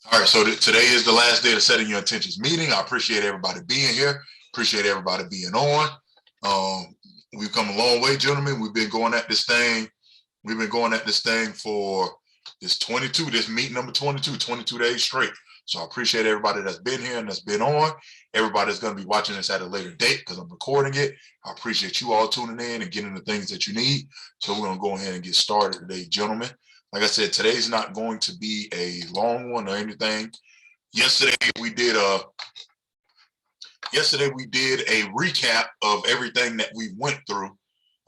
All right, so today is the last day of setting your intentions meeting. I appreciate everybody being here. Appreciate everybody being on. We've come a long way, gentlemen. We've been going at this thing. We've been going at this thing for this meeting number 22, 22 days straight. So I appreciate everybody that's been here and that's been on. Everybody's going to be watching this at a later date because I'm recording it. I appreciate you all tuning in and getting the things that you need. So we're going to go ahead and get started today, gentlemen. Like I said, today's not going to be a long one or anything. Yesterday we did a recap of everything that we went through.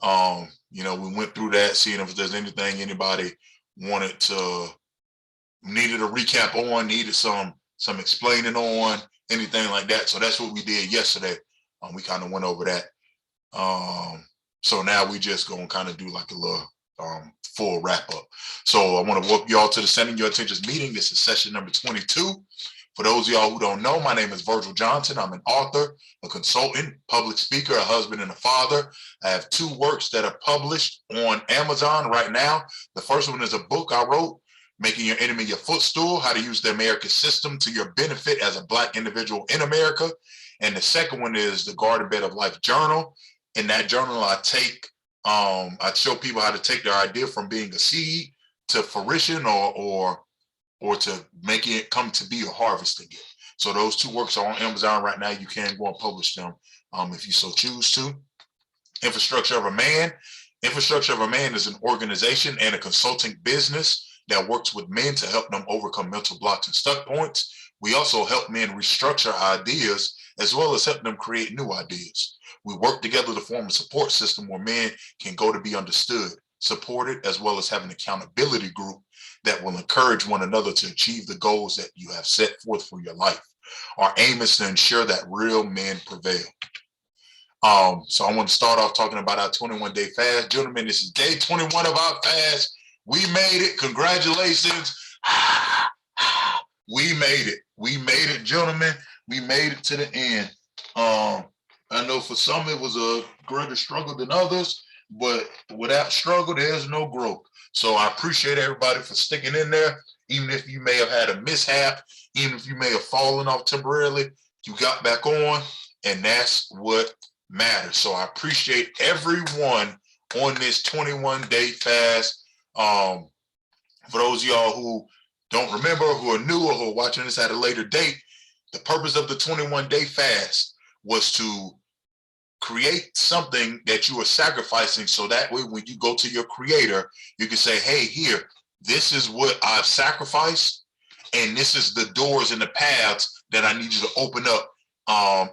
We went through that, seeing if there's anything anybody needed a recap on, needed some explaining on, anything like that. So that's what we did yesterday. We kind of went over that. So now we just gonna kind of do like a little full wrap up. So I want to welcome y'all to the Setting Your Intentions meeting. This is session number 22. For those of y'all who don't know, my name is Virgil Johnson. I'm an author, a consultant, public speaker, a husband, and a father. I have 2 works that are published on Amazon right now. The first one is a book I wrote, Making Your Enemy Your Footstool, How to Use the American System to Your Benefit as a Black individual in America. And the second one is the Garden Bed of Life Journal. In that journal, I show people how to take their idea from being a seed to fruition or to make it come to be a harvest again. So those 2 works are on Amazon right now. You can go and publish them if you so choose to. Infrastructure of a Man. Infrastructure of a Man is an organization and a consulting business that works with men to help them overcome mental blocks and stuck points. We also help men restructure ideas as well as help them create new ideas. We work together to form a support system where men can go to be understood, supported, as well as have an accountability group that will encourage one another to achieve the goals that you have set forth for your life. Our aim is to ensure that real men prevail. So I want to start off talking about our 21-day fast. Gentlemen, this is day 21 of our fast. We made it. Congratulations. We made it. We made it, gentlemen. We made it to the end. I know for some it was a greater struggle than others, but without struggle, there's no growth. So I appreciate everybody for sticking in there, even if you may have had a mishap, even if you may have fallen off temporarily, you got back on, and that's what matters. So I appreciate everyone on this 21-day fast. For those of y'all who don't remember, who are new, or who are watching this at a later date, the purpose of the 21-day fast was to create something that you are sacrificing, so that way when you go to your creator, you can say, hey, here, this is what I've sacrificed, and this is the doors and the paths that I need you to open up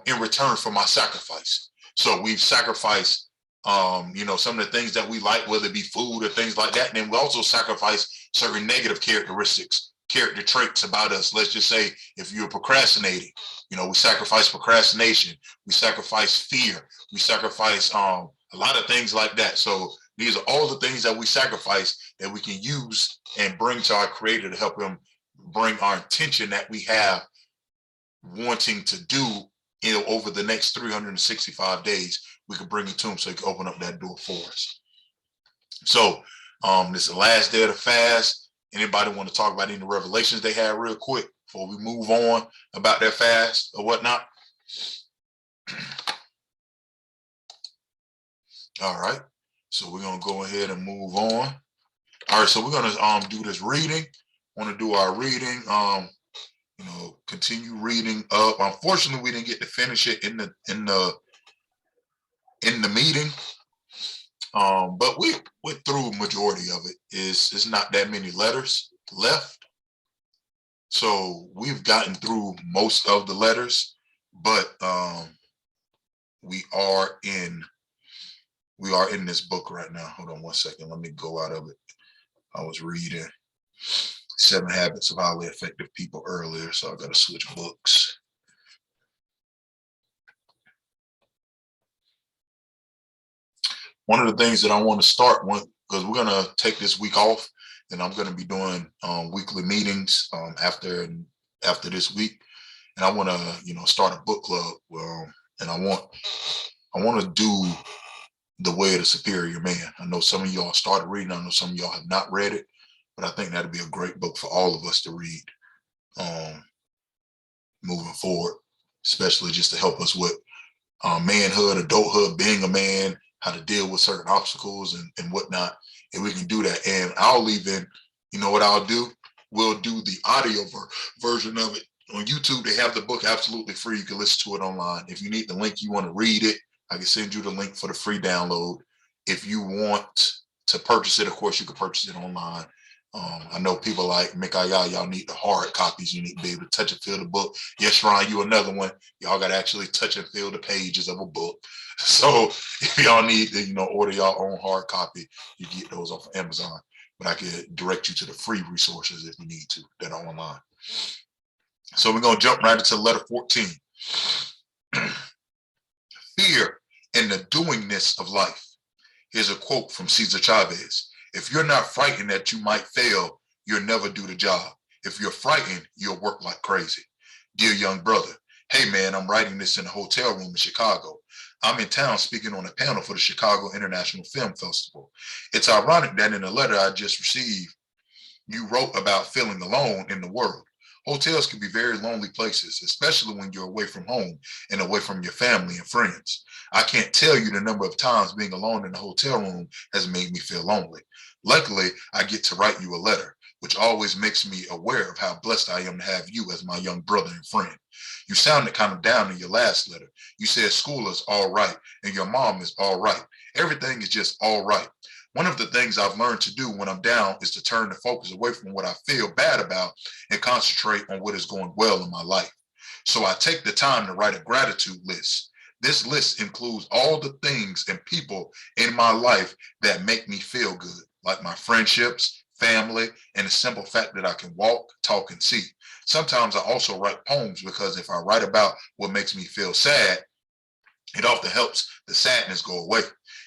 in return for my sacrifice. So we've sacrificed some of the things that we like, whether it be food or things like that. And then we also sacrifice certain negative characteristics, character traits about us. Let's just say if you're procrastinating, we sacrifice procrastination, we sacrifice fear, we sacrifice a lot of things like that. So these are all the things that we sacrifice that we can use and bring to our creator to help him bring our intention that we have wanting to do over the next 365 days. We could bring it to him so he can open up that door for us. So this is the last day of the fast. Anybody want to talk about any revelations they had real quick before we move on about their fast or whatnot? All right. So we're going to go ahead and move on. All right. So we're going to do this reading. Want to do our reading. Continue reading up. Unfortunately, we didn't get to finish it in the meeting. But we went through a majority of it. It's not that many letters left. So we've gotten through most of the letters, but we are in this book right now. Hold on one second. Let me go out of it. I was reading 7 Habits of Highly Effective People earlier, so I got to switch books. One of the things that I want to start with, because we're going to take this week off, and I'm going to be doing weekly meetings after this week, and I want to start a book club, and I want to do The Way of the Superior Man. I know some of y'all started reading. I know some of y'all have not read it, but I think that'd be a great book for all of us to read. moving forward, especially just to help us with manhood, adulthood, being a man, how to deal with certain obstacles and whatnot. And we can do that. And I'll even, you know what I'll do? We'll do the audio version of it on YouTube. They have the book absolutely free. You can listen to it online. If you need the link, you want to read it, I can send you the link for the free download. If you want to purchase it, of course, you can purchase it online. I know people like Mikaya, y'all need the hard copies. You need to be able to touch and feel the book. Yes, Ron, you another one. Y'all got to actually touch and feel the pages of a book. So if y'all need to, order your own hard copy, you get those off of Amazon. But I could direct you to the free resources if you need to that are online. So we're going to jump right into letter 14. Fear and the doingness of life. Here's a quote from Cesar Chavez. If you're not frightened that you might fail, you'll never do the job. If you're frightened, you'll work like crazy. Dear young brother, hey man, I'm writing this in a hotel room in Chicago. I'm in town speaking on a panel for the Chicago International Film Festival. It's ironic that in a letter I just received, you wrote about feeling alone in the world. Hotels can be very lonely places, especially when you're away from home and away from your family and friends. I can't tell you the number of times being alone in a hotel room has made me feel lonely. Luckily, I get to write you a letter, which always makes me aware of how blessed I am to have you as my young brother and friend. You sounded kind of down in your last letter. You said school is all right and your mom is all right. Everything is just all right. One of the things I've learned to do when I'm down is to turn the focus away from what I feel bad about and concentrate on what is going well in my life. So I take the time to write a gratitude list. This list includes all the things and people in my life that make me feel good, like my friendships, family, and the simple fact that I can walk, talk, and see. Sometimes I also write poems because if I write about what makes me feel sad, it often helps the sadness go away.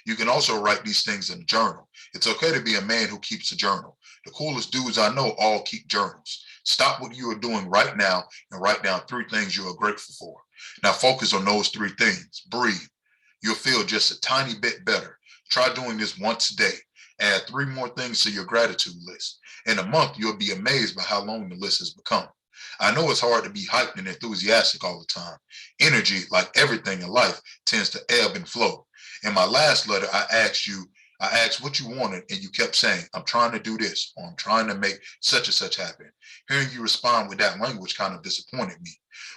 You can also write these things in a journal. It's okay to be a man who keeps a journal. The coolest dudes I know all keep journals. Stop what you are doing right now and write down 3 things you are grateful for. Now focus on those 3 things. Breathe. You'll feel just a tiny bit better. Try doing this once a day. Add 3 more things to your gratitude list. In a month, you'll be amazed by how long the list has become. I know it's hard to be hyped and enthusiastic all the time. Energy, like everything in life, tends to ebb and flow. In my last letter, I asked what you wanted, and you kept saying, I'm trying to do this, or I'm trying to make such and such happen. Hearing you respond with that language kind of disappointed me,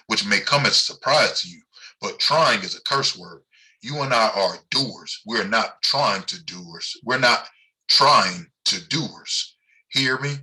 which may come as a surprise to you, but trying is a curse word. You and I are doers. We're not trying to doers. We're not trying to doers. Hear me?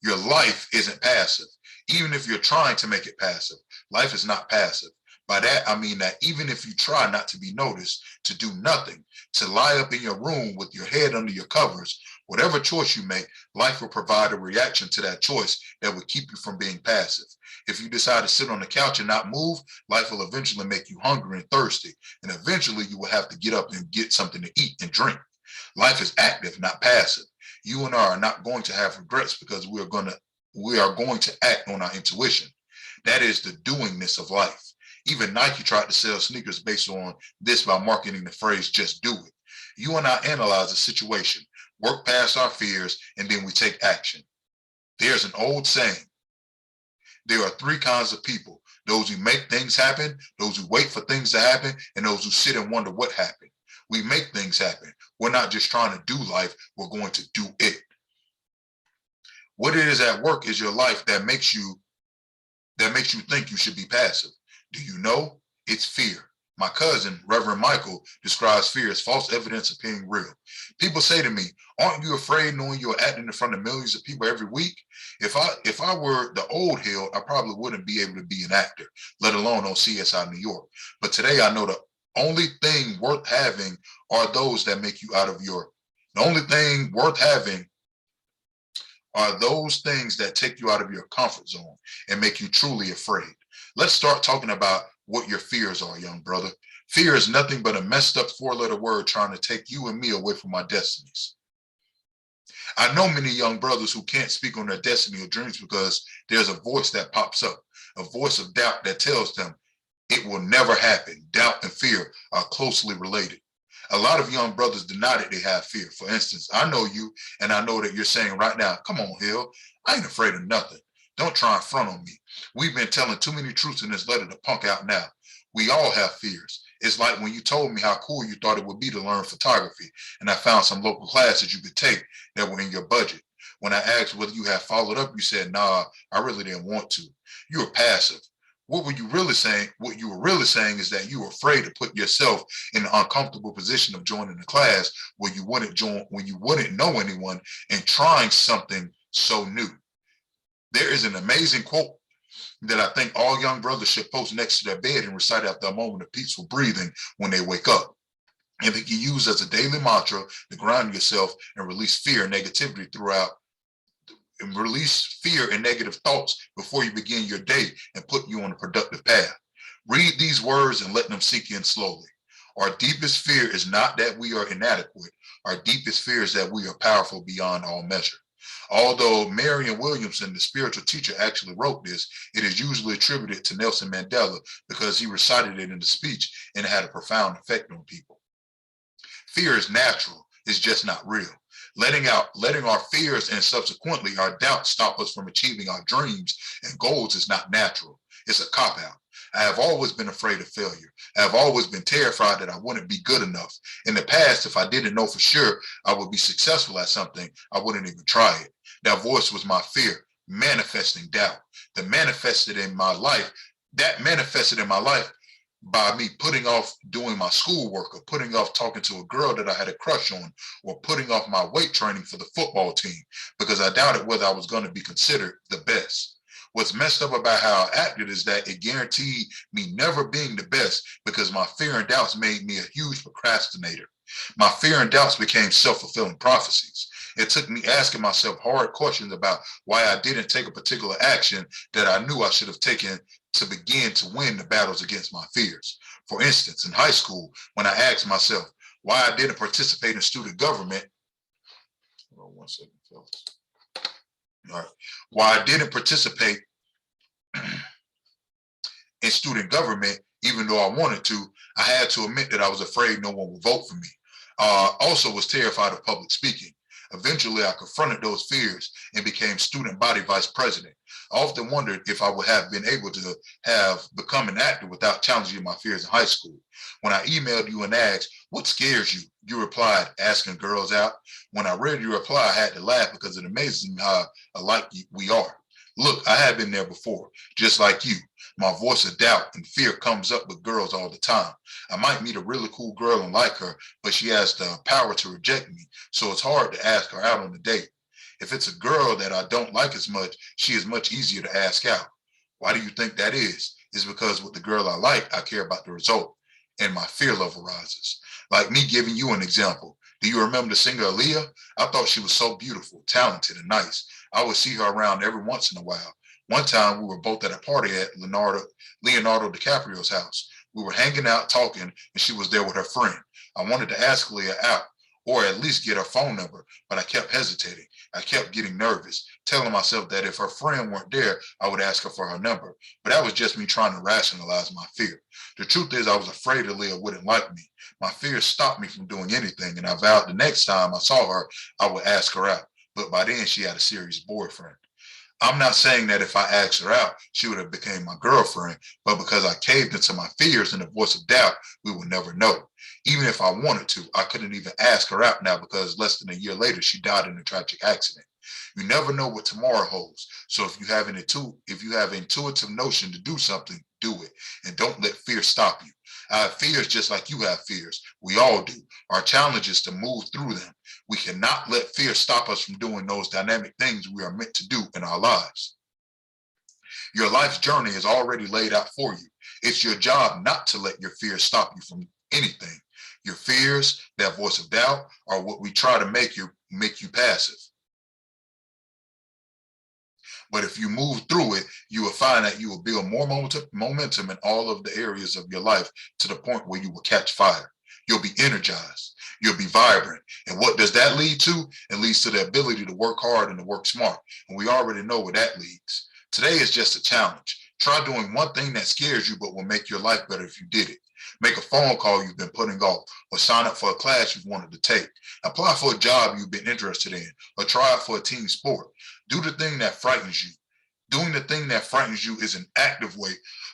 Your life isn't passive. Even if you're trying to make it passive, life is not passive. By that, I mean that even if you try not to be noticed, to do nothing, to lie up in your room with your head under your covers, whatever choice you make, life will provide a reaction to that choice that will keep you from being passive. If you decide to sit on the couch and not move, life will eventually make you hungry and thirsty. And eventually you will have to get up and get something to eat and drink. Life is active, not passive. You and I are not going to have regrets because we are going to act on our intuition. That is the doingness of life. Even Nike tried to sell sneakers based on this by marketing the phrase, just do it. You and I analyze the situation, work past our fears, and then we take action. There's an old saying. There are 3 kinds of people: those who make things happen, those who wait for things to happen, and those who sit and wonder what happened. We make things happen. We're not just trying to do life, we're going to do it. What it is at work is your life that makes you think you should be passive. Do you know? It's fear. My cousin, Reverend Michael, describes fear as false evidence of being real. People say to me, aren't you afraid knowing you're acting in front of millions of people every week? If I were the old Hill, I probably wouldn't be able to be an actor, let alone on CSI New York. But today I know the only thing worth having are those that make you out of the only thing worth having are those things that take you out of your comfort zone and make you truly afraid. Let's start talking about what your fears are, young brother. Fear is nothing but a messed up 4-letter word trying to take you and me away from our destinies. I know many young brothers who can't speak on their destiny or dreams because there's a voice that pops up, a voice of doubt that tells them it will never happen. Doubt and fear are closely related. A lot of young brothers deny that they have fear. For instance, I know you, and I know that you're saying right now, come on, Hill, I ain't afraid of nothing. Don't try and front on me. We've been telling too many truths in this letter to punk out now. We all have fears. It's like when you told me how cool you thought it would be to learn photography, and I found some local classes you could take that were in your budget. When I asked whether you had followed up, you said, nah, I really didn't want to. You were passive. What were you really saying? What you were really saying is that you were afraid to put yourself in the uncomfortable position of joining the class where you wouldn't join, when you wouldn't know anyone, and trying something so new. There is an amazing quote that I think all young brothers should post next to their bed and recite after a moment of peaceful breathing when they wake up. And it can use as a daily mantra to ground yourself and release fear and negativity throughout, and release fear and negative thoughts before you begin your day and put you on a productive path. Read these words and let them sink in slowly. Our deepest fear is not that we are inadequate. Our deepest fear is that we are powerful beyond all measure. Although Marion Williamson, the spiritual teacher, actually wrote this, it is usually attributed to Nelson Mandela because he recited it in the speech and it had a profound effect on people. Fear is natural, it's just not real. Letting our fears and subsequently our doubts stop us from achieving our dreams and goals is not natural. It's a cop-out. I have always been afraid of failure. I have always been terrified that I wouldn't be good enough. In the past, if I didn't know for sure I would be successful at something, I wouldn't even try it. That voice was my fear, manifesting doubt. That manifested in my life by me putting off doing my schoolwork, or putting off talking to a girl that I had a crush on, or putting off my weight training for the football team because I doubted whether I was going to be considered the best. What's messed up about how I acted is that it guaranteed me never being the best because my fear and doubts made me a huge procrastinator. My fear and doubts became self-fulfilling prophecies. It took me asking myself hard questions about why I didn't take a particular action that I knew I should have taken to begin to win the battles against my fears. For instance, in high school, when I asked myself why I didn't participate in student government, hold on one second, fellas. All right. Why I didn't participate in student government, even though I wanted to, I had to admit that I was afraid no one would vote for me. Also was terrified of public speaking. Eventually, I confronted those fears and became student body vice president. I often wondered if I would have been able to have become an actor without challenging my fears in high school. When I emailed you and asked, what scares you? You replied, asking girls out. When I read your reply, I had to laugh because it amazes me how alike we are. Look, I have been there before, just like you. My voice of doubt and fear comes up with girls all the time. I might meet a really cool girl and like her, but she has the power to reject me, so it's hard to ask her out on a date. If it's a girl that I don't like as much, she is much easier to ask out. Why do you think that is? It's because with the girl I like, I care about the result, and my fear level rises. Like me giving you an example. Do you remember the singer Aaliyah? I thought she was so beautiful, talented, and nice. I would see her around every once in a while. One time we were both at a party at Leonardo DiCaprio's house. We were hanging out, talking, and she was there with her friend. I wanted to ask Leah out, or at least get her phone number, but I kept hesitating. I kept getting nervous, telling myself that if her friend weren't there, I would ask her for her number. But that was just me trying to rationalize my fear. The truth is I was afraid that Leah wouldn't like me. My fear stopped me from doing anything, and I vowed the next time I saw her, I would ask her out. But by then she had a serious boyfriend. I'm not saying that if I asked her out, she would have become my girlfriend, but because I caved into my fears and the voice of doubt, we would never know. Even if I wanted to, I couldn't even ask her out now because less than a year later, she died in a tragic accident. You never know what tomorrow holds. So if you have an intuitive notion to do something, do it. And don't let fear stop you. I have fears just like you have fears. We all do. Our challenge is to move through them. We cannot let fear stop us from doing those dynamic things we are meant to do in our lives. Your life's journey is already laid out for you. It's your job not to let your fears stop you from anything. Your fears, that voice of doubt, are what we try to make you passive. But if you move through it, you will find that you will build more momentum in all of the areas of your life to the point where you will catch fire. You'll be energized. You'll be vibrant. And what does that lead to? It leads to the ability to work hard and to work smart. And we already know where that leads. Today is just a challenge. Try doing one thing that scares you but will make your life better if you did it. Make a phone call you've been putting off, or sign up for a class you've wanted to take. Apply for a job you've been interested in, or try out for a team sport. Do the thing that frightens you. Doing the thing that frightens you is an active way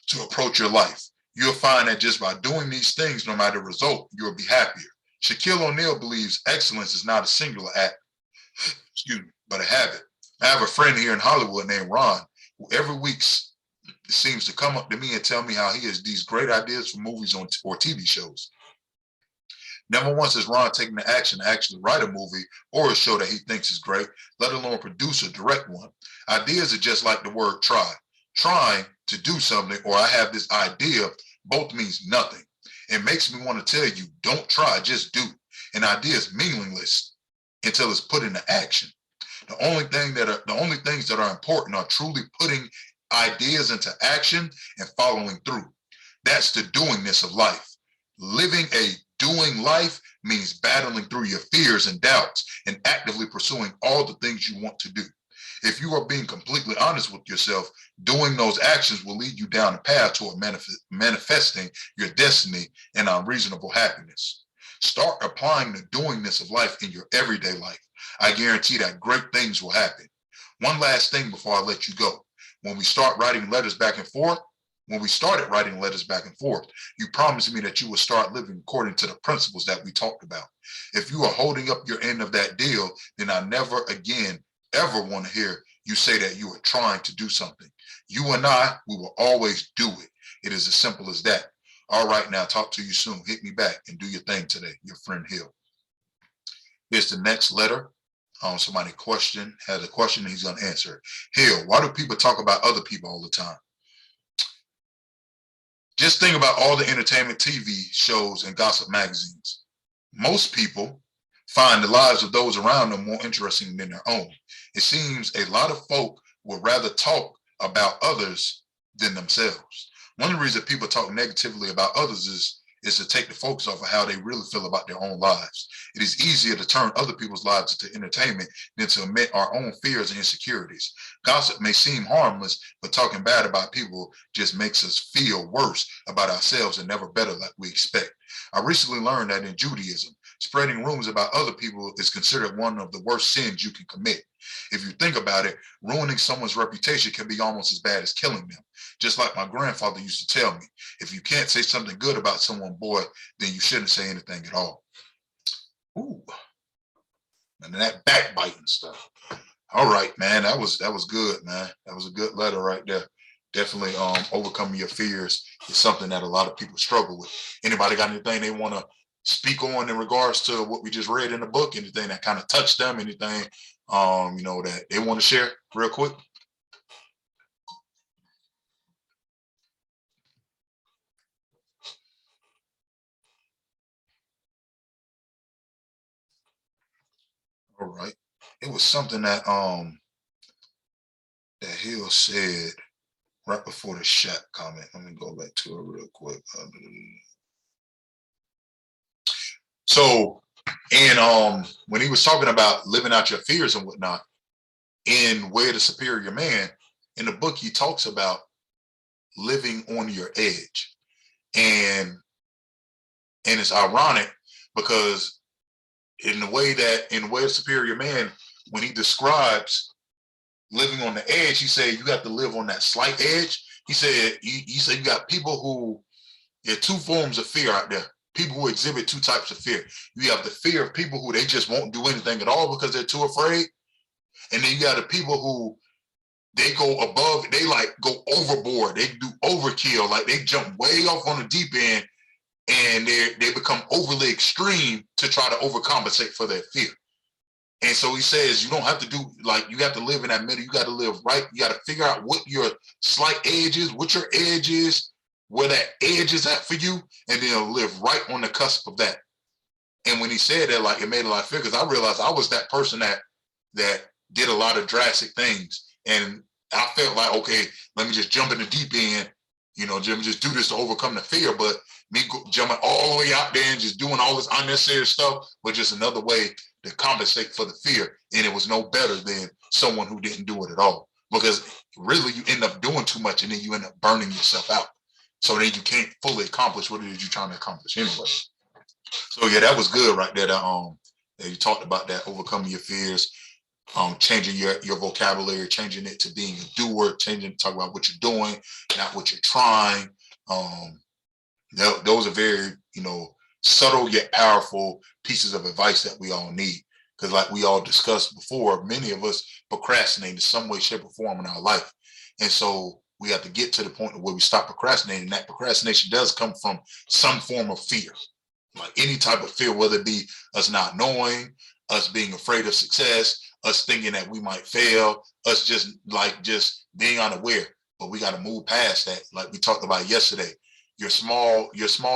to approach your life. You'll find that just by doing these things, no matter the result, you'll be happier. Shaquille O'Neal believes excellence is not a singular act, but a habit. I have a friend here in Hollywood named Ron, who every week seems to come up to me and tell me how he has these great ideas for movies or TV shows. Never once has Ron taken the action to actually write a movie or a show that he thinks is great, let alone produce or direct one. Ideas are just like the word try. Trying to do something or I have this idea both means nothing. It makes me want to tell you, don't try, just do. An idea is meaningless until it's put into action. The only things that are important are truly putting ideas into action and following through. That's the doingness of life. Living a doing life means battling through your fears and doubts and actively pursuing all the things you want to do. If you are being completely honest with yourself, doing those actions will lead you down a path toward manifesting your destiny and unreasonable happiness. Start applying the doingness of life in your everyday life. I guarantee that great things will happen. One last thing before I let you go. When we started writing letters back and forth, you promised me that you would start living according to the principles that we talked about. If you are holding up your end of that deal, then I never again ever want to hear you say that you are trying to do something. You and we will always do it. It is as simple as that. All right, now talk to you soon. Hit me back and do your thing today. Your friend Hill. Here's the next letter. Somebody has a question and he's going to answer it. Hill, why do people talk about other people all the time? Just think about all the entertainment TV shows and gossip magazines. Most people find the lives of those around them more interesting than their own. It seems a lot of folk would rather talk about others than themselves. One of the reasons people talk negatively about others is to take the focus off of how they really feel about their own lives. It is easier to turn other people's lives into entertainment than to admit our own fears and insecurities. Gossip may seem harmless, but talking bad about people just makes us feel worse about ourselves and never better like we expect. I recently learned that in Judaism, spreading rumors about other people is considered one of the worst sins you can commit. If you think about it, ruining someone's reputation can be almost as bad as killing them. Just like my grandfather used to tell me, if you can't say something good about someone, boy, then you shouldn't say anything at all. Ooh, and that backbiting stuff. All right, man, that was good, man. That was a good letter right there. Definitely overcoming your fears is something that a lot of people struggle with. Anybody got anything they want to speak on in regards to what we just read in the book? Anything that kind of touched them? Anything that they want to share real quick? All right. It was something that Hill said right before the chat comment. Let me go back to it real quick. So, and when he was talking about living out your fears and whatnot, in Way of the Superior Man, in the book, he talks about living on your edge. And it's ironic because in the Way of Superior Man, when he describes living on the edge, he said you have to live on that slight edge. He said you got people who, there are two forms of fear out there. People who exhibit two types of fear. You have the fear of people who they just won't do anything at all because they're too afraid. And then you got the people who they go above, they like go overboard. They do overkill. Like they jump way off on the deep end and they become overly extreme to try to overcompensate for their fear. And so he says, you don't have to do, like, you have to live in that middle. You got to live right. You got to figure out what your slight edge is, what your edge is, where that edge is at for you, and then live right on the cusp of that. And when he said that, like, it made a lot of sense, because I realized I was that person that did a lot of drastic things. And I felt like, okay, let me just jump in the deep end, just do this to overcome the fear. But me jumping all the way out there and just doing all this unnecessary stuff was just another way to compensate for the fear. And it was no better than someone who didn't do it at all. Because really you end up doing too much and then you end up burning yourself out. So then you can't fully accomplish what it is you're trying to accomplish anyway. So yeah, that was good right there. That you talked about that, overcoming your fears. changing your vocabulary, changing it to being a doer, changing talk about what you're doing, not what you're trying. Those are very, subtle yet powerful pieces of advice that we all need. Because like we all discussed before, many of us procrastinate in some way, shape, or form in our life. And so we have to get to the point where we stop procrastinating. That procrastination does come from some form of fear, like any type of fear, whether it be us not knowing, us being afraid of success, us thinking that we might fail, us just being unaware. But we got to move past that. Like we talked about yesterday, your small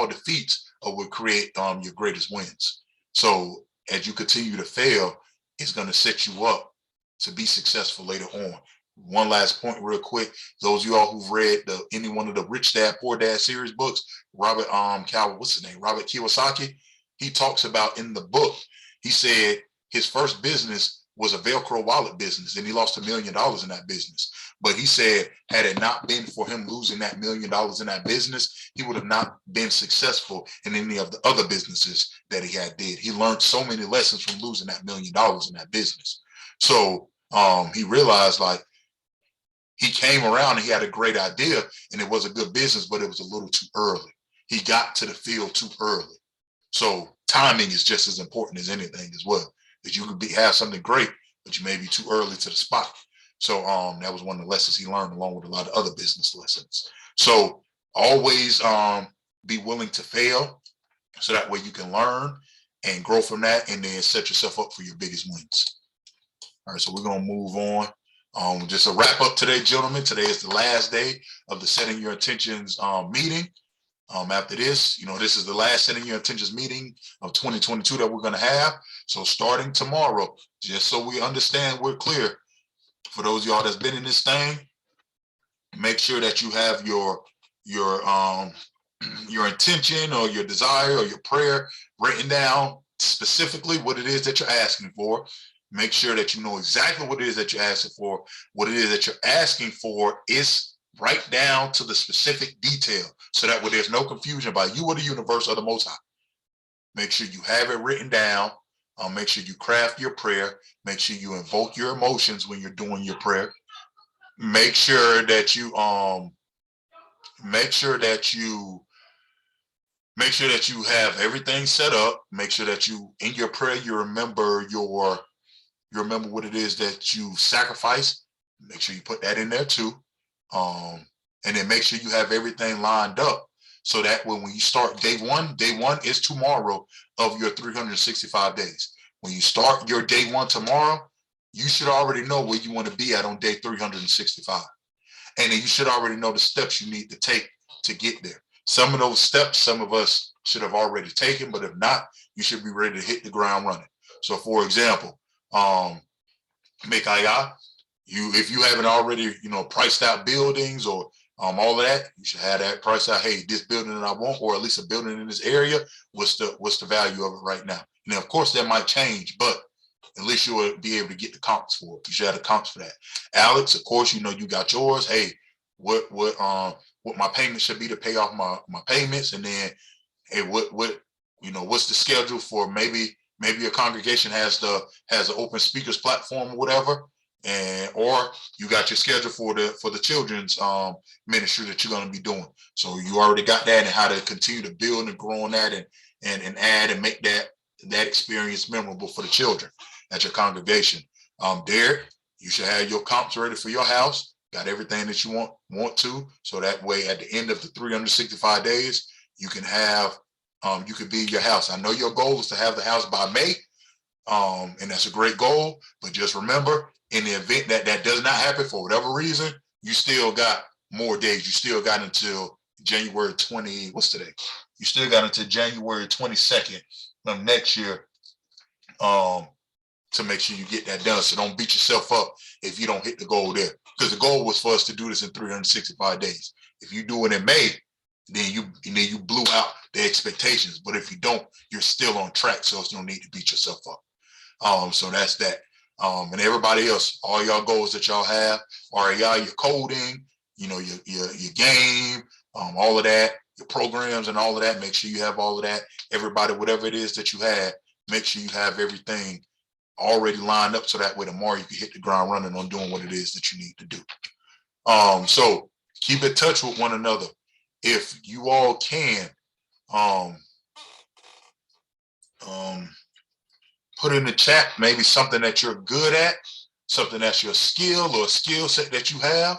defeats will create your greatest wins. So as you continue to fail, it's going to set you up to be successful later on. One last point real quick. Those of you all who've read any one of the Rich Dad, Poor Dad series books, Robert Kiyosaki, he talks about in the book, he said his first business was a Velcro wallet business, and he lost $1 million in that business. But he said, had it not been for him losing that $1 million in that business, he would have not been successful in any of the other businesses that he had did. He learned so many lessons from losing that $1 million in that business. So he realized, like, he came around and he had a great idea and it was a good business, but it was a little too early. He got to the field too early. So timing is just as important as anything as well. That you could have something great, but you may be too early to the spot. So that was one of the lessons he learned, along with a lot of other business lessons. So always be willing to fail, so that way you can learn and grow from that, and then set yourself up for your biggest wins. All right, so we're gonna move on. Just a wrap up today, gentlemen. Today is the last day of the Setting Your Intentions meeting. After this, this is the last Setting Your Intentions meeting of 2022 that we're going to have. So starting tomorrow, just so we understand, we're clear, for those of y'all that's been in this thing, make sure that you have your intention or your desire or your prayer written down, specifically what it is that you're asking for. Make sure that you know exactly what it is that you're asking for. What it is that you're asking for is right down to the specific detail, so that way there's no confusion by you or the universe or the Most High. Make sure you have it written down. Make sure you craft your prayer. Make sure you invoke your emotions when you're doing your prayer. Make sure that you have everything set up. Make sure that you, in your prayer, you remember what it is that you sacrifice. Make sure you put that in there too. And then make sure you have everything lined up, so that when you start day one is tomorrow of your 365 days. When you start your day one tomorrow, you should already know where you want to be at on day 365. And then you should already know the steps you need to take to get there. Some of those steps, some of us should have already taken, but if not, you should be ready to hit the ground running. So for example, if you haven't already, priced out buildings or all of that, you should have that priced out. Hey, this building that I want, or at least a building in this area, what's the value of it right now? Now, of course, that might change, but at least you'll be able to get the comps for it. You should have the comps for that. Alex, of course, you got yours. Hey, what my payments should be to pay off my payments, and then hey, what's the schedule for maybe your congregation has an open speakers platform or whatever. Or you got your schedule for the children's ministry that you're going to be doing. So you already got that, and how to continue to build and grow on that, and add and make that experience memorable for the children at your congregation. Derek, you should have your comps ready for your house. Got everything that you want to, so that way at the end of the 365 days, you can have you could be in your house. I know your goal is to have the house by May, and that's a great goal. But just remember, in the event that does not happen for whatever reason, you still got more days. You still got until January 20. What's today? You still got until January 22nd of next year to make sure you get that done. So don't beat yourself up if you don't hit the goal there, because the goal was for us to do this in 365 days. If you do it in May, then you blew out the expectations. But if you don't, you're still on track. So it's no need to beat yourself up. So that's that. And everybody else, all y'all goals that y'all have, or y'all, your coding, your game, all of that, your programs and all of that, make sure you have all of that. Everybody, whatever it is that you have, make sure you have everything already lined up so that way tomorrow you can hit the ground running on doing what it is that you need to do. So keep in touch with one another. If you all can, put in the chat maybe something that you're good at, something that's your skill or a skill set that you have.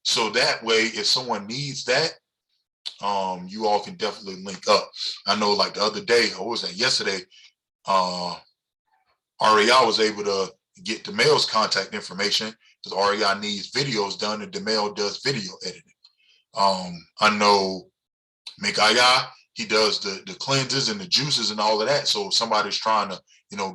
So that way, if someone needs that, you all can definitely link up. I know like the other day, or was that yesterday, REI was able to get DeMel's contact information because REI needs videos done and DeMel does video editing. I know Mikaya, he does the cleanses and the juices and all of that. So if somebody's trying to,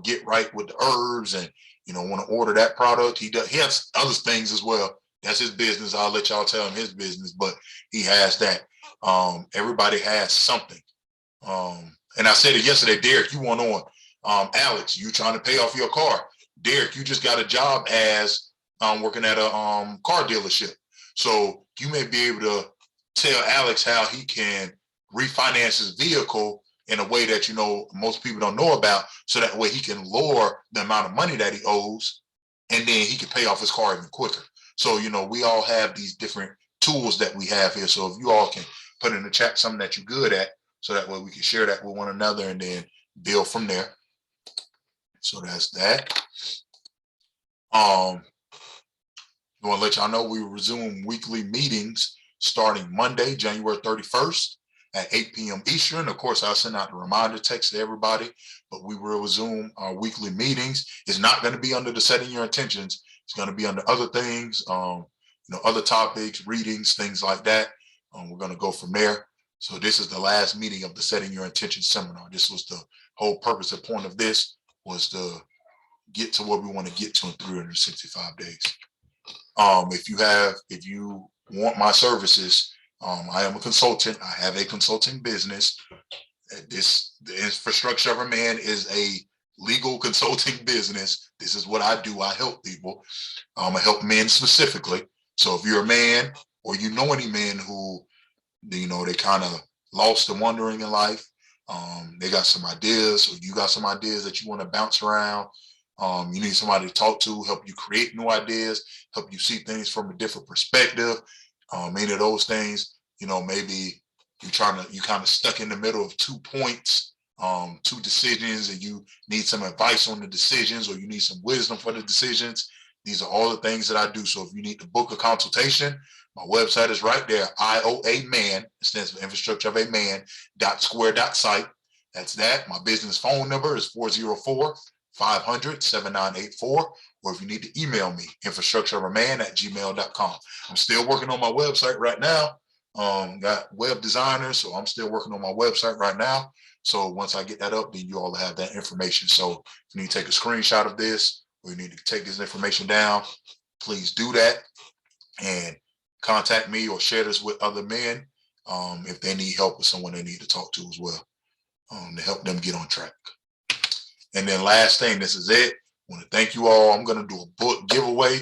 get right with the herbs and, want to order that product, he has other things as well. That's his business. I'll let y'all tell him his business, but he has that. Everybody has something. And I said it yesterday, Derek, you went on. Alex, you trying to pay off your car. Derek, you just got a job as working at a car dealership. So you may be able to tell Alex how he can refinance his vehicle in a way that, most people don't know about. So that way he can lower the amount of money that he owes and then he can pay off his car even quicker. So, we all have these different tools that we have here. So if you all can put in the chat something that you're good at, so that way we can share that with one another and then build from there. So that's that. I want to let y'all know we resume weekly meetings starting Monday, January 31st at 8 p.m. Eastern. Of course, I'll send out the reminder text to everybody, but we will resume our weekly meetings. It's not going to be under the setting your intentions. It's going to be under other things, other topics, readings, things like that. We're going to go from there. So this is the last meeting of the Setting Your Intentions seminar. This was the whole purpose and point of this, was to get to where we want to get to in 365 days. If you want my services, I am a consultant. I have a consulting business. The Infrastructure of a Man is a legal consulting business. This is what I do. I help people. I help men specifically. So if you're a man or you know any men who, they kind of lost and wondering in life, they got some ideas, or you got some ideas that you want to bounce around. You need somebody to talk to, help you create new ideas, help you see things from a different perspective. Any of those things, maybe you kind of stuck in the middle of 2 points, 2 decisions, and you need some advice on the decisions, or you need some wisdom for the decisions. These are all the things that I do. So if you need to book a consultation, my website is right there, IOA Man, it stands for Infrastructure of a Man, .square.site. That's that. My business phone number is 404-500-7984. Or if you need to email me, infrastructureofaman@gmail.com. I'm still working on my website right now. Got web designers, so I'm still working on my website right now. So once I get that up, then you all have that information. So if you need to take a screenshot of this, or you need to take this information down, please do that and contact me or share this with other men if they need help with someone they need to talk to as well, to help them get on track. And then last thing, this is it. I want to thank you all. I'm going to do a book giveaway.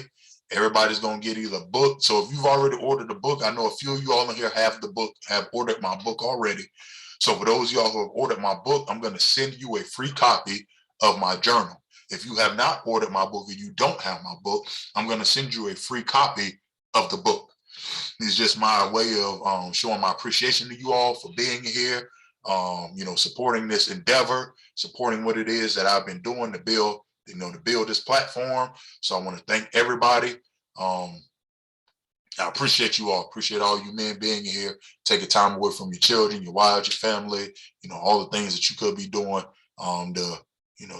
Everybody's going to get either a book. So if you've already ordered the book, I know a few of you all in here have ordered my book already. So for those of y'all who have ordered my book, I'm going to send you a free copy of my journal. If you have not ordered my book and you don't have my book, I'm going to send you a free copy of the book. It's just my way of showing my appreciation to you all for being here, supporting this endeavor, supporting what it is that I've been doing to build this platform. So I want to thank everybody. I appreciate you all. Appreciate all you men being here, taking time away from your children, your wives, your family, all the things that you could be doing to,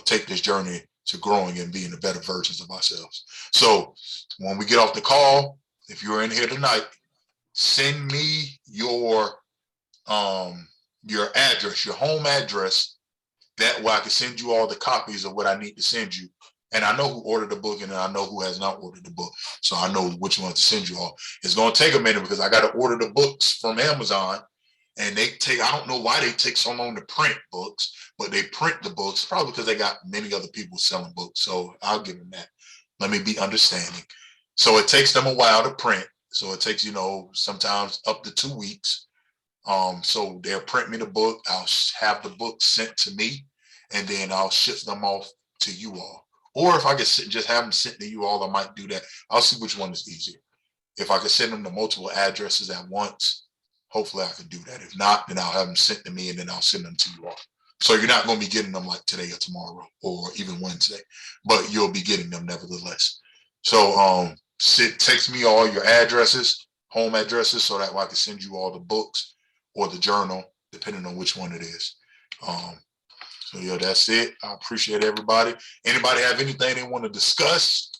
take this journey to growing and being the better versions of ourselves. So when we get off the call, if you're in here tonight, send me your address, your home address. That way I can send you all the copies of what I need to send you. And I know who ordered the book and I know who has not ordered the book. So I know which one to send you all. It's going to take a minute because I got to order the books from Amazon. And I don't know why they take so long to print books, but they print the books, probably because they got many other people selling books. So I'll give them that. Let me be understanding. So it takes them a while to print. So it takes, sometimes up to 2 weeks. So they'll print me the book. I'll have the book sent to me, and then I'll ship them off to you all. Or if I could just have them sent to you all, I might do that. I'll see which one is easier. If I could send them to multiple addresses at once, hopefully I could do that. If not, then I'll have them sent to me and then I'll send them to you all. So you're not going to be getting them like today or tomorrow or even Wednesday, but you'll be getting them nevertheless. So text me all your addresses, home addresses, so that way I can send you all the books or the journal, depending on which one it is. So yeah, that's it. I appreciate everybody. Anybody have anything they want to discuss,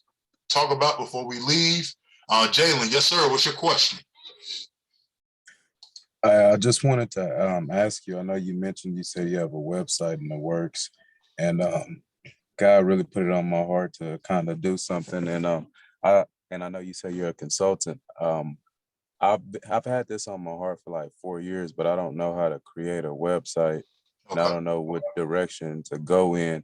talk about before we leave? Jalen, yes, sir. What's your question? I just wanted to ask you, I know you mentioned, you said you have a website in the works, and God really put it on my heart to kind of do something. And I know you say you're a consultant. I've had this on my heart for like 4 years, but I don't know how to create a website, and I don't know what direction to go in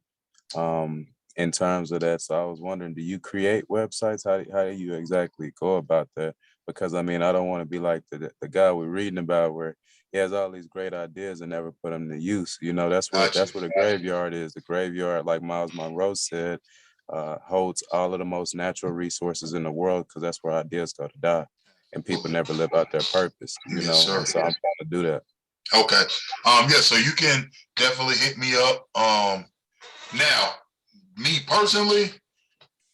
terms of that. So I was wondering, do you create websites? How do you exactly go about that? Because I mean, I don't want to be like the guy we're reading about where he has all these great ideas and never put them to use. You know, that's what a graveyard is. The graveyard, like Miles Monroe said, holds all of the most natural resources in the world, because that's where ideas go to die, and people never live out their purpose. You know, and so I'm trying to do that. Okay. Yeah. So you can definitely hit me up. Now, me personally,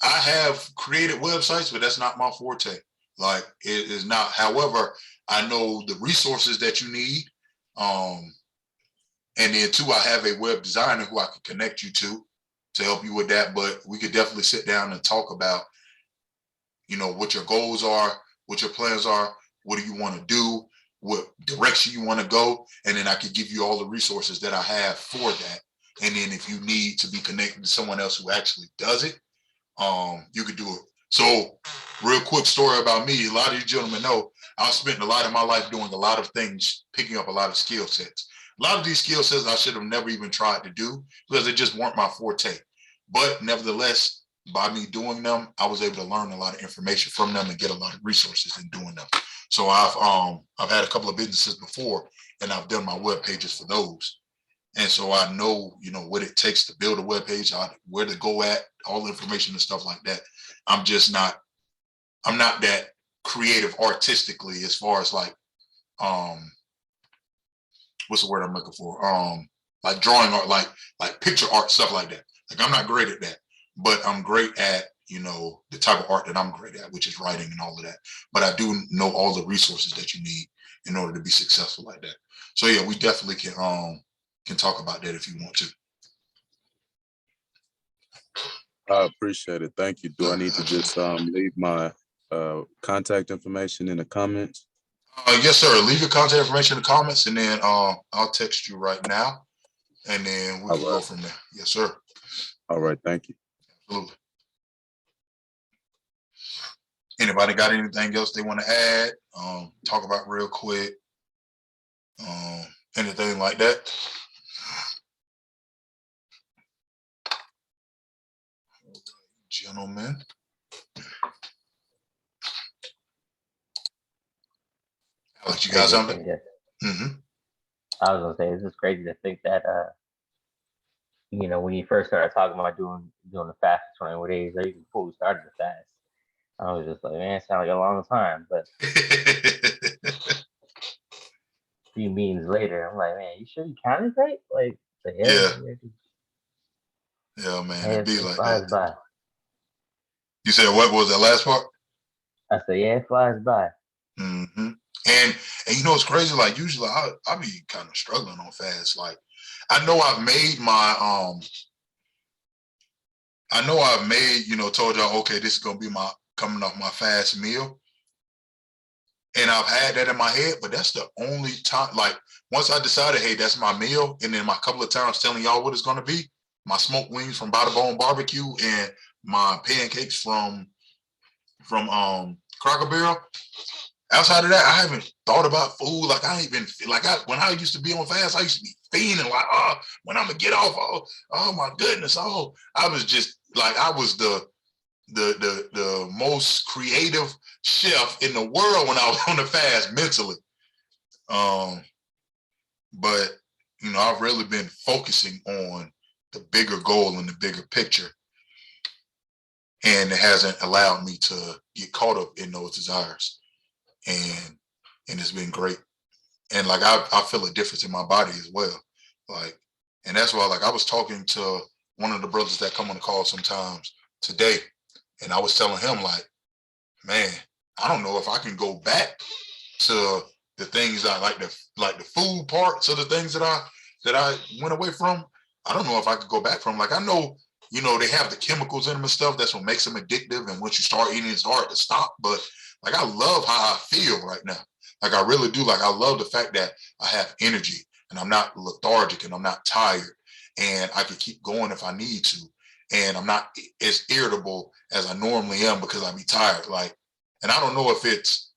I have created websites, but that's not my forte. Like, it is not. However, I know the resources that you need. And then too, I have a web designer who I can connect you to help you with that. But we could definitely sit down and talk about, you know, what your goals are, what your plans are, what do you want to do, what direction you want to go. And then I could give you all the resources that I have for that. And then if you need to be connected to someone else who actually does it, you could do it. So real quick story about me. A lot of you gentlemen know I've spent a lot of my life doing a lot of things, picking up a lot of skill sets. A lot of these skill sets I should have never even tried to do because they just weren't my forte. But nevertheless, by me doing them, I was able to learn a lot of information from them and get a lot of resources in doing them. So I've had a couple of businesses before, and I've done my web pages for those. And so I know, you know, what it takes to build a web page, where to go at, all the information and stuff like that. I'm not that creative artistically as far as like, what's the word I'm looking for? Like drawing art, like picture art, stuff like that. Like, I'm not great at that, but I'm great at, you know, the type of art that I'm great at, which is writing and all of that. But I do know all the resources that you need in order to be successful like that. So yeah, we definitely can talk about that if you want to. I appreciate it. Thank you. Do I need to just leave my contact information in the comments? Yes, sir. Leave your contact information in the comments, and then I'll text you right now, and then we can go from there. Yes, sir. All right. Thank you. Absolutely. Anybody got anything else they want to add? Talk about real quick? Anything like that? Gentlemen. Alex, you got something? Mm-hmm. I was gonna say, it's just crazy to think that you know, when you first started talking about doing the fast for 21 days, or even before we started the fast, I was just like, man, it sounds like a long time. But a few meetings later, I'm like, man, you sure you counted right? Like, yeah, man, it'd be like that. By. You said what was that last part? I said, yeah, it flies by. Mm-hmm. And you know, it's crazy. Like, usually I'll be kind of struggling on fast. Like, I know I've made, you know, told y'all, okay, this is going to be my coming off my fast meal. And I've had that in my head, but that's the only time, like, once I decided, hey, that's my meal. And then my couple of times telling y'all what it's going to be, my smoked wings from By the Bone Barbecue and my pancakes from Cracker Barrel. Outside of that, I haven't thought about food. Like, I ain't been like, when I used to be on fast, I used to be fiending like, oh, when I'm gonna get off, oh my goodness, oh, I was just like, I was the most creative chef in the world when I was on the fast mentally. But you know, I've really been focusing on the bigger goal and the bigger picture. and it hasn't allowed me to get caught up in those desires. And it's been great. And like I feel a difference in my body as well. Like, and that's why, like, I was talking to one of the brothers that come on the call sometimes today, and I was telling him, like, man, I don't know if I can go back to the things I like, the food parts of the things that I went away from. I don't know if I could go back from. Like, I know, you know, they have the chemicals in them and stuff. That's what makes them addictive. And once you start eating, it's hard to stop. But like, I love how I feel right now. Like, I really do. Like, I love the fact that I have energy and I'm not lethargic and I'm not tired and I can keep going if I need to. And I'm not as irritable as I normally am because I be tired. Like, and I don't know if it's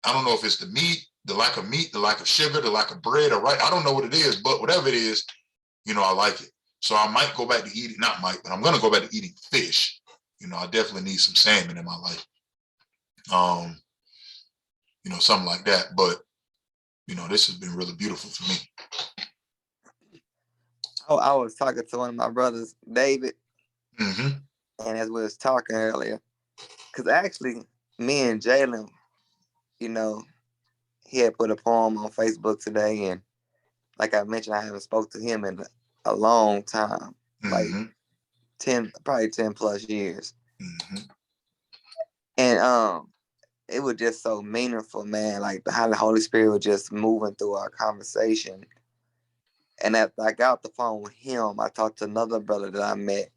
the meat, the lack of meat, the lack of sugar, the lack of bread, or right. I don't know what it is, but whatever it is, you know, I like it. So I might go back to eating, not might, but I'm going to go back to eating fish. You know, I definitely need some salmon in my life. You know, something like that. But, you know, this has been really beautiful for me. I was talking to one of my brothers, David, Mm-hmm. and as we was talking earlier, because actually me and Jalen, you know, he had put a poem on Facebook today, and like I mentioned, I haven't spoke to him in a long time, like Mm-hmm. probably 10 plus years. Mm-hmm. And it was just so meaningful, man. Like how the Holy Spirit was just moving through our conversation. And after I got off the phone with him, I talked to another brother that I met.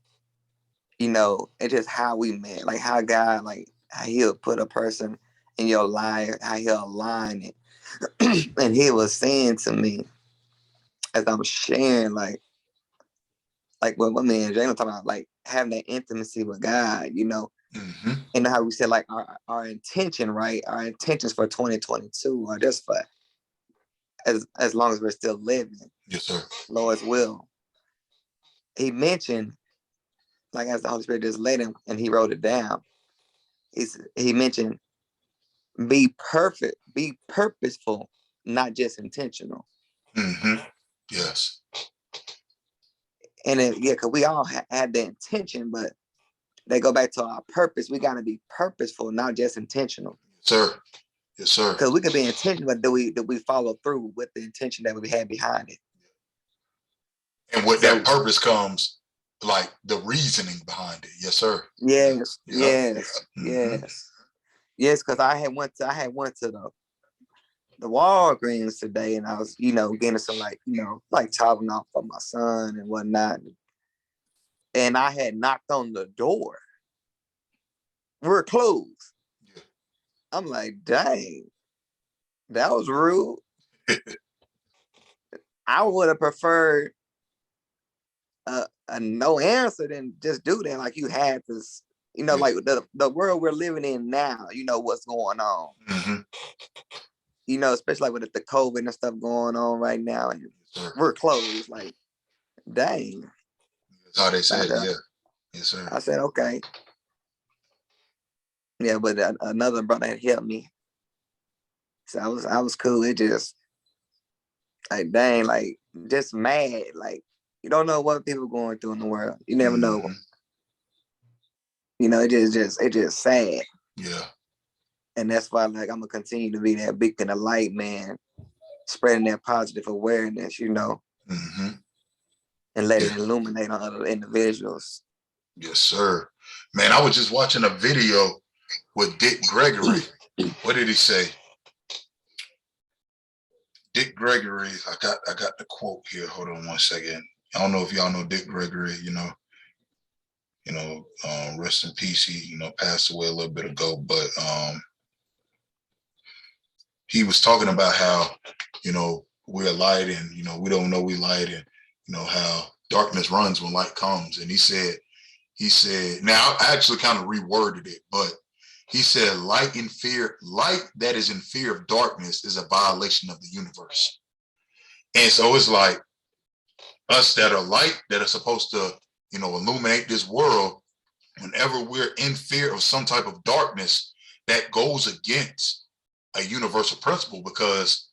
You know, it's just how we met, like how God, like how he'll put a person in your life, how he'll align it. And he was saying to me as I'm sharing, like what me and Jane were talking about, like having that intimacy with God, you know. Mm-hmm. And how we said, like our intention, right? Our intentions for 2022 are just for as long as we're still living. Yes, sir. Lord's will. He mentioned, like as the Holy Spirit just led him and he wrote it down. He mentioned be perfect, be purposeful, not just intentional. Mm-hmm. Yes. And because we all had the intention, but they go back to our purpose. We got to be purposeful, not just intentional. Sir. Yes, sir. Because we could be intentional, but do we follow through with the intention that we had behind it? And with that purpose comes like the reasoning behind it. Yes, sir. Yes, Yep. yes, Mm-hmm. yes. Because I had went to the Walgreens today, and I was, you know, getting some like topping off for my son and whatnot. And I had knocked on the door. We're closed. Yeah. I'm like, dang, that was rude. I would have preferred a no answer than just do that. Like you had this, you know, like the world we're living in now, you know what's going on. Mm-hmm. You know, especially like with the COVID and stuff going on right now, and we're closed. Like, dang. That's how they say it. Yeah. Yes, sir. I said, okay. Yeah, but another brother had helped me. So I was cool. It just like dang, like just mad. Like you don't know what people are going through in the world. You never know. You know, it just sad. Yeah. And that's why like I'm gonna continue to be that beacon of light, man, spreading that positive awareness, you know, and let it illuminate on other individuals. Yes, sir. Man, I was just watching a video with Dick Gregory. What did he say? Dick Gregory, I got the quote here. Hold on one second. I don't know if y'all know Dick Gregory, you know, rest in peace. He, passed away a little bit ago, but he was talking about how, we're light and, we don't know we light and, how darkness runs when light comes. And he said, now I actually kind of reworded it, but he said, light that is in fear of darkness is a violation of the universe. And so it's like us that are light, that are supposed to, illuminate this world, whenever we're in fear of some type of darkness, that goes against a universal principle, because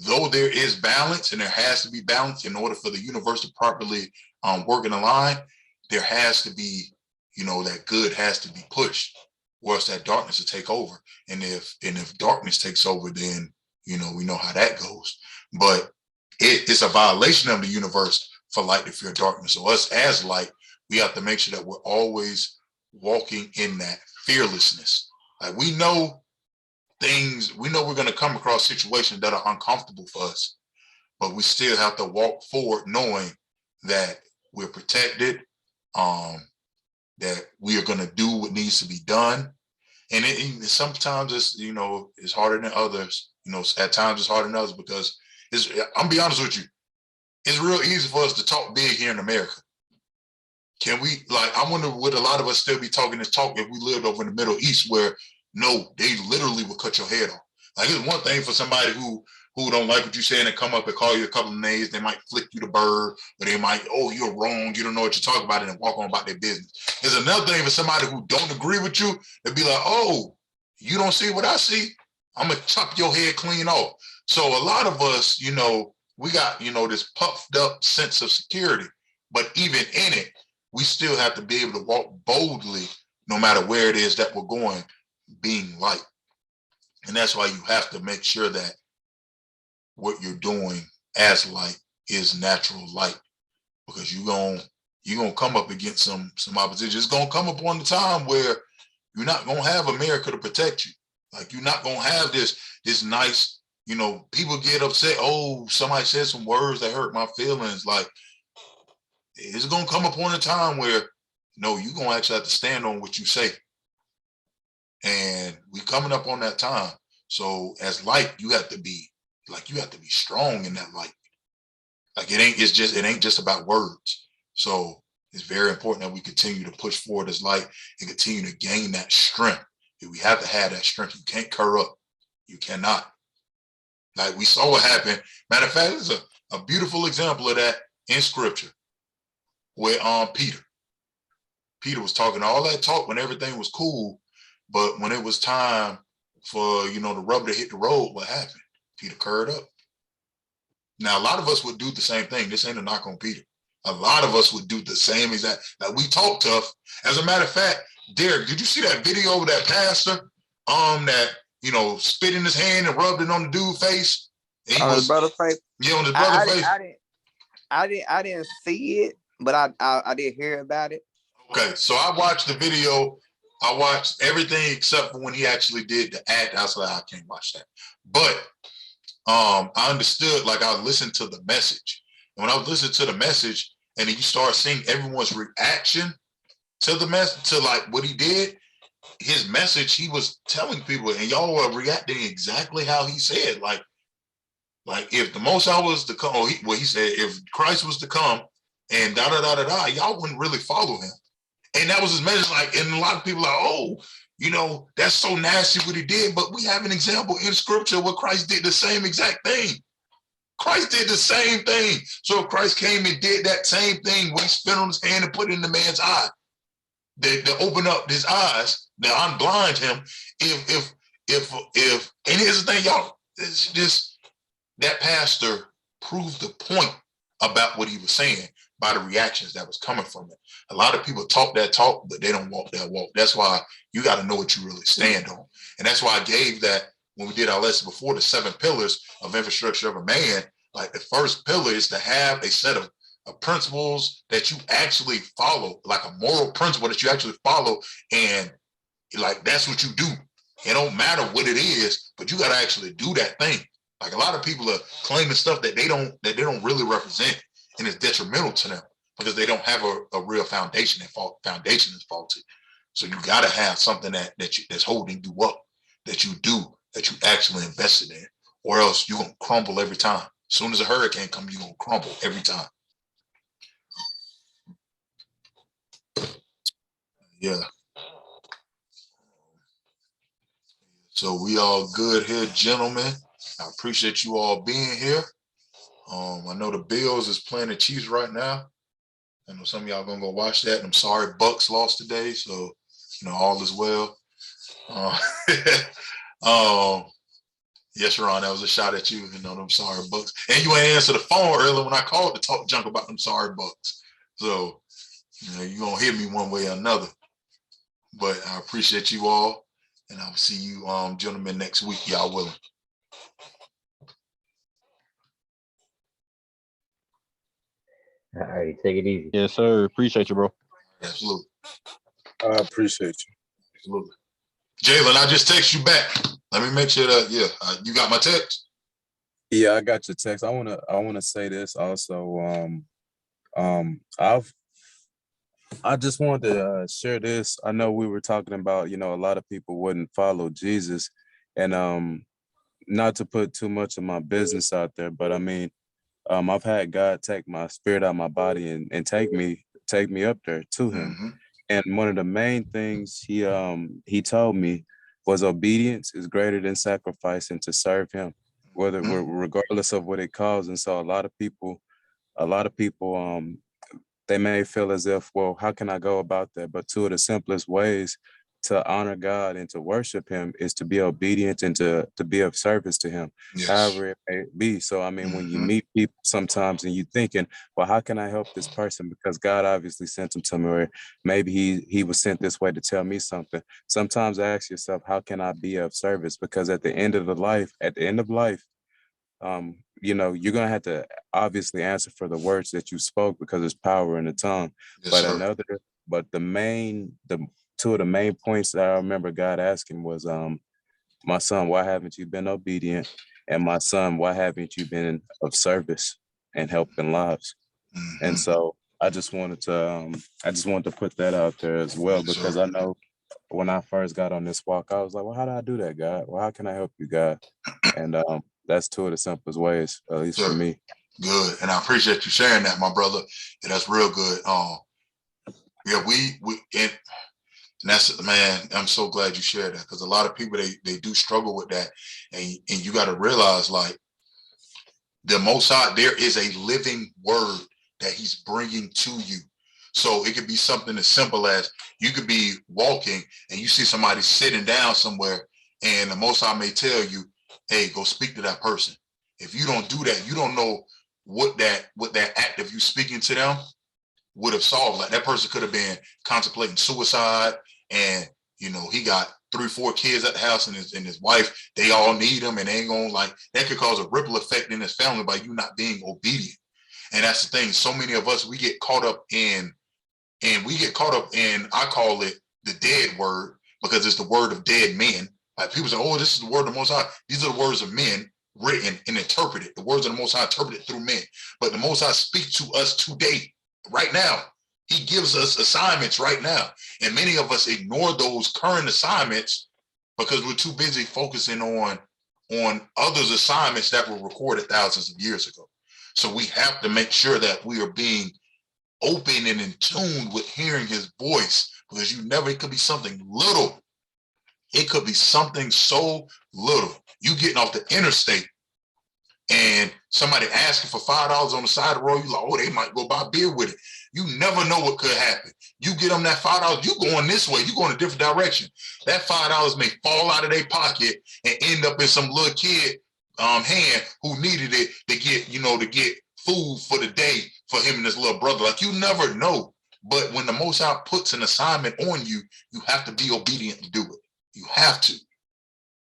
though there is balance and there has to be balance in order for the universe to properly work in a line, there has to be, that good has to be pushed, or else that darkness will take over. And if darkness takes over, then we know how that goes. But it's a violation of the universe for light to fear darkness. So us as light, we have to make sure that we're always walking in that fearlessness. Like we know we're going to come across situations that are uncomfortable for us, but we still have to walk forward knowing that we're protected, that we are going to do what needs to be done. And sometimes it's harder than others. At times it's harder than others because I'm be honest with you, it's real easy for us to talk big here in America. Can we, I wonder, would a lot of us still be talking this talk if we lived over in the Middle East where, no, they literally would cut your head off. Like, it's one thing for somebody who don't like what you're saying and come up and call you a couple of names. They might flick you the bird, or they might, oh, you're wrong, you don't know what you're talking about, and then walk on about their business. There's another thing for somebody who don't agree with you to be like, oh, you don't see what I see? I'm going to chop your head clean off. So a lot of us, we got, this puffed up sense of security, but even in it, we still have to be able to walk boldly no matter where it is that we're going, being light. And that's why you have to make sure that what you're doing as light is natural light, because you're gonna come up against some opposition. It's gonna come upon the time where you're not gonna have America to protect you. Like, you're not gonna have this nice, people get upset. Oh, somebody said some words that hurt my feelings. Like, it's gonna come upon a time where no, you're gonna actually have to stand on what you say. And we coming up on that time. So as light, you have to be strong in that light. Like, it ain't just about words. So it's very important that we continue to push forward as light and continue to gain that strength. We have to have that strength. You can't curl up. You cannot. Like, we saw what happened. Matter of fact, there's a beautiful example of that in scripture where Peter was talking all that talk when everything was cool, but when it was time for the rubber to hit the road, what happened? Peter curled up. Now, a lot of us would do the same thing. This ain't a knock on Peter. A lot of us would do the same exact. Like, we talk tough. As a matter of fact, Derek, did you see that video of that pastor that spit in his hand and rubbed it on the dude's face? On his brother's face? Yeah, on his brother's face. I didn't see it, but I did hear about it. Okay, so I watched the video. I watched everything except for when he actually did the act. I was like, I can't watch that. But I understood, like, I listened to the message. And when I was listening to the message, and then you start seeing everyone's reaction to the message, to like what he did, his message, he was telling people, and y'all were reacting exactly how he said. Like if the Most High was to come, he said, if Christ was to come and y'all wouldn't really follow him. And that was his message. Like, and a lot of people are like, oh, that's so nasty what he did. But we have an example in scripture where Christ did the same exact thing. Christ did the same thing. So if Christ came and did that same thing when he spit on his hand and put it in the man's eye, to open up his eyes, now unblind him. If and here's the thing, y'all, it's just that pastor proved the point about what he was saying by the reactions that was coming from it. A lot of people talk that talk, but they don't walk that walk. That's why you got to know what you really stand on. And that's why I gave that when we did our lesson before, the 7 pillars of infrastructure of a man. Like, the first pillar is to have a set of principles that you actually follow, like a moral principle that you actually follow. And like, that's what you do. It don't matter what it is, but you got to actually do that thing. Like, a lot of people are claiming stuff that they don't really represent, and it's detrimental to them because they don't have a real foundation. Foundation is faulty. So you got to have something that's holding you up, that you do, that you actually invested in, or else you're going to crumble every time. As soon as a hurricane comes, you're going to crumble every time. Yeah. So we all good here, gentlemen. I appreciate you all being here. I know the Bills is playing the Chiefs right now. I know some of y'all gonna go watch that. And I'm sorry Bucks lost today, so all is well. Yes, Ron, that was a shot at you. Them sorry Bucks. And you ain't answer the phone earlier when I called to talk junk about them sorry Bucks. So you're gonna hear me one way or another. But I appreciate you all, and I will see you gentlemen next week. Y'all willing. All right, take it easy. Yes, sir. Appreciate you, bro. Absolutely. I appreciate you. Absolutely. Jalen, I just text you back. Let me make sure that you got my text. Yeah, I got your text. I wanna say this also. I just wanted to share this. I know we were talking about, a lot of people wouldn't follow Jesus, and not to put too much of my business out there, but I mean, I've had God take my spirit out of my body and take me up there to Him. Mm-hmm. And one of the main things he told me was obedience is greater than sacrifice, and to serve Him, whether regardless of what it costs. And so a lot of people they may feel as if, well, how can I go about that? But two of the simplest ways to honor God and to worship Him is to be obedient and to be of service to Him, Yes. however it may be. So, I mean, when you meet people sometimes and you thinking, well, how can I help this person? Because God obviously sent him to me, or maybe he was sent this way to tell me something. Sometimes ask yourself, how can I be of service? Because at the end of life, you're gonna have to obviously answer for the words that you spoke, because there's power in the tongue. Yes, But sir. the two of the main points that I remember God asking was, my son, why haven't you been obedient? And my son, why haven't you been of service and helping lives? Mm-hmm. And so I just wanted to put that out there as well, Yes, because sir. I know when I first got on this walk, I was like, well, how do I do that, God? Well, how can I help you, God? And that's two of the simplest ways, at least for me. Good. And I appreciate you sharing that, my brother. Yeah, that's real good. Yeah, and that's, man, I'm so glad you shared that, because a lot of people, they do struggle with that. And you got to realize, like, the Most High, there is a living word that He's bringing to you. So it could be something as simple as you could be walking and you see somebody sitting down somewhere, and the Most High may tell you, hey, go speak to that person. If you don't do that, you don't know what that act of you speaking to them would have solved. Like, that person could have been contemplating suicide, and he got 3-4 kids at the house, and his wife, they all need him, and they ain't gonna, like, that could cause a ripple effect in his family by you not being obedient. And that's the thing. So many of us, we get caught up in, I call it the dead word, because it's the word of dead men. Like, people say, oh, this is the word of the Most High. These are the words of men written and interpreted. The words of the Most High interpreted through men. But the Most High speaks to us today, right now. He gives us assignments right now. And many of us ignore those current assignments because we're too busy focusing on others' assignments that were recorded thousands of years ago. So we have to make sure that we are being open and in tune with hearing His voice, because it could be something little. It could be something so little. You getting off the interstate and somebody asking for $5 on the side of the road, you like, oh, they might go buy beer with it. You never know what could happen. You get them that $5, you going this way, you going a different direction. That $5 may fall out of their pocket and end up in some little kid hand who needed it to get food for the day for him and his little brother. Like, you never know. But when the Most High puts an assignment on you, you have to be obedient to do it. You have to,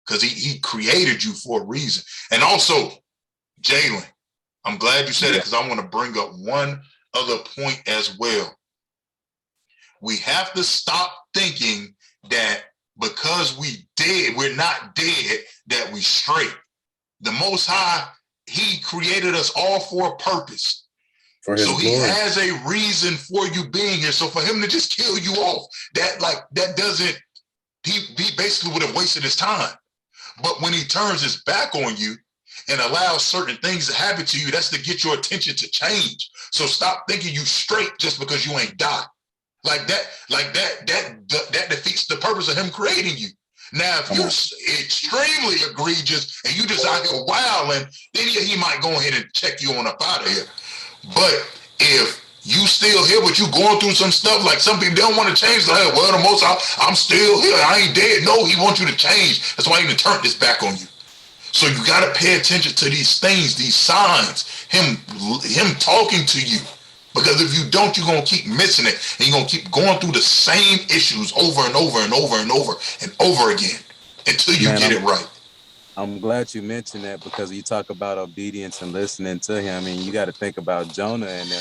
because he created you for a reason. And also, Jalen, I'm glad you said it, because I want to bring up one other point as well. We have to stop thinking that because we're not dead, that we straight. The Most High, He created us all for a purpose. For His glory. He has a reason for you being here. So for Him to just kill you off, he basically would have wasted his time. But when He turns His back on you and allows certain things to happen to you, that's to get your attention to change. So stop thinking you straight just because you ain't died. That defeats the purpose of Him creating you. Now, if you're extremely egregious and you just out here wilding, then He might go ahead and check you on up out of here. But if you still here, but you going through some stuff, like some people don't want to change, like, well, the Most I'm still here, I ain't dead. No, He wants you to change. That's why He even turned His back on you. So you got to pay attention to these things, these signs, him talking to you. Because if you don't, you're gonna keep missing it, and you're gonna keep going through the same issues over and over and over and over and over again until you Man, get it right. I'm glad you mentioned that, because you talk about obedience and listening to him. I mean, you got to think about Jonah in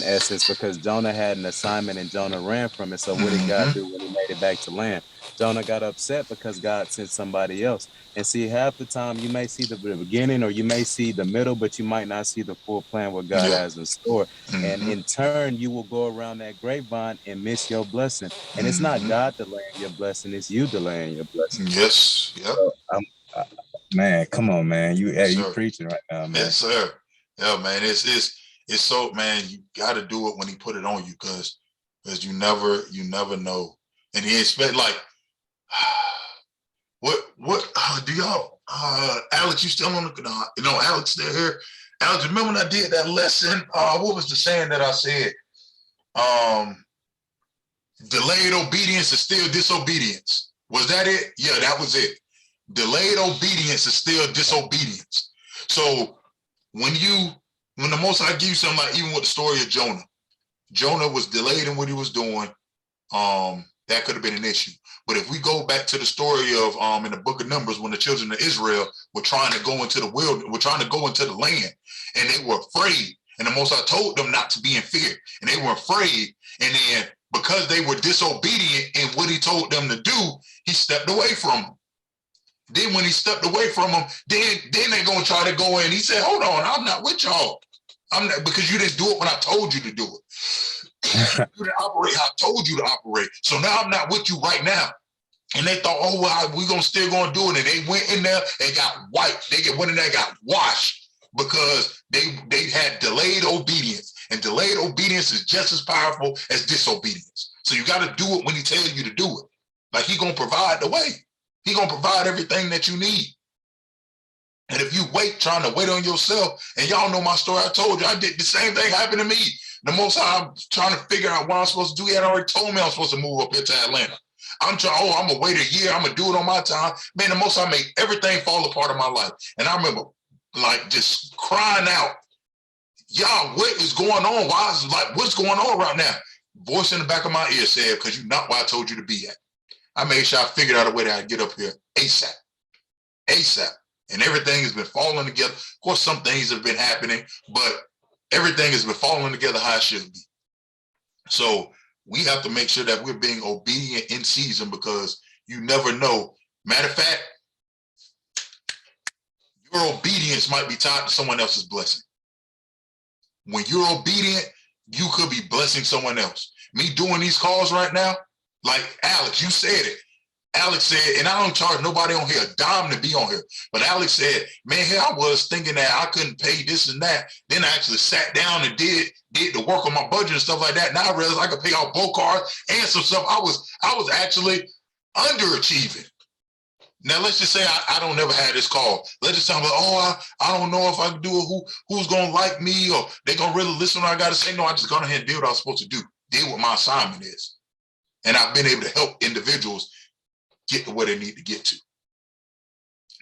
essence, because Jonah had an assignment and Jonah ran from it. So what did God do when he made it back to land? Jonah got upset because God sent somebody else. And see, half the time you may see the beginning or you may see the middle, but you might not see the full plan what God Yeah. has in store. And in turn, you will go around that grapevine and miss your blessing. And it's not God delaying your blessing, it's you delaying your blessing. Yes. Yep. So man, come on, man. You Yes, you sir. preaching right now, man. Yes, sir. Yeah, man. It's so, man. You got to do it when he put it on you, because you never know. And he expect, like, what do y'all? Alex, you still on the? Alex still here. Alex, remember when I did that lesson? What was the saying that I said? Delayed obedience is still disobedience. Was that it? Yeah, that was it. Delayed obedience is still disobedience. So when the Most High give you something, like even with the story of Jonah was delayed in what he was doing. That could have been an issue. But if we go back to the story of in the book of Numbers, when the children of Israel were trying to go into the wilderness, were trying to go into the land, and they were afraid, and the Most High told them not to be in fear, and they were afraid, and then because they were disobedient in what he told them to do, he stepped away from them. Then when he stepped away from them, then they're gonna try to go in. He said, "Hold on, I'm not with y'all. I'm not, because you didn't do it when I told you to do it. You didn't operate how I told you to operate. So now I'm not with you right now." And they thought, "Oh well, we're gonna still gonna do it." And they went in there and got wiped. Went in there and got washed because they had delayed obedience. And delayed obedience is just as powerful as disobedience. So you got to do it when he tells you to do it. Like he gonna provide the way. He gonna provide everything that you need. And if you trying to wait on yourself, and y'all know my story, I told you I did the same thing happened to me. The Most High, I'm trying to figure out what I'm supposed to do. He had already told me I'm supposed to move up here to Atlanta. I'm gonna wait a year. I'm gonna do it on my time. Man, the Most High made everything fall apart in my life. And I remember like just crying out, "Y'all, what is going on? What's going on right now?" Voice in the back of my ear said, "Because you're not where I told you to be at." I made sure I figured out a way that I'd get up here ASAP. And everything has been falling together. Of course, some things have been happening, but everything has been falling together how it should be. So we have to make sure that we're being obedient in season, because you never know. Matter of fact, your obedience might be tied to someone else's blessing. When you're obedient, you could be blessing someone else. Me doing these calls right now, like Alex, you said it. Alex said, and I don't charge nobody on here a dime to be on here, but Alex said, "Man, here I was thinking that I couldn't pay this and that." Then I actually sat down and did the work on my budget and stuff like that. Now I realized I could pay off both cards and some stuff. I was actually underachieving. Now let's just say I don't never have this call. Let's just talk about, I don't know if I can do it. Who's gonna like me, or they gonna really listen to what I gotta say? No, I just gone ahead and did what I was supposed to do. Did what my assignment is, and I've been able to help individuals get to where they need to get to.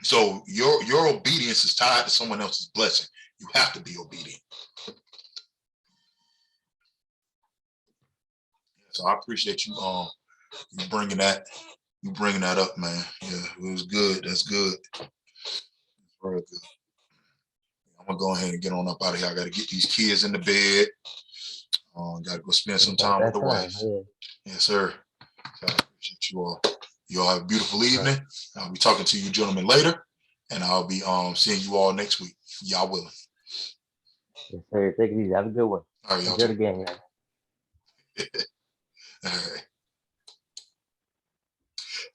So your obedience is tied to someone else's blessing. You have to be obedient. So I appreciate you you bringing that up, man. Yeah, it was good. That's good. Real good. I'm gonna go ahead and get on up out of here. I gotta get these kids in the bed. Gotta go spend some time with the wife. Yeah. Yes, sir. So I appreciate you all. You all have a beautiful evening. I'll be talking to you gentlemen later, and I'll be seeing you all next week. Y'all willing. Yes, sir. Take it easy. Have a good one. All right, y'all Enjoy too. the game, man.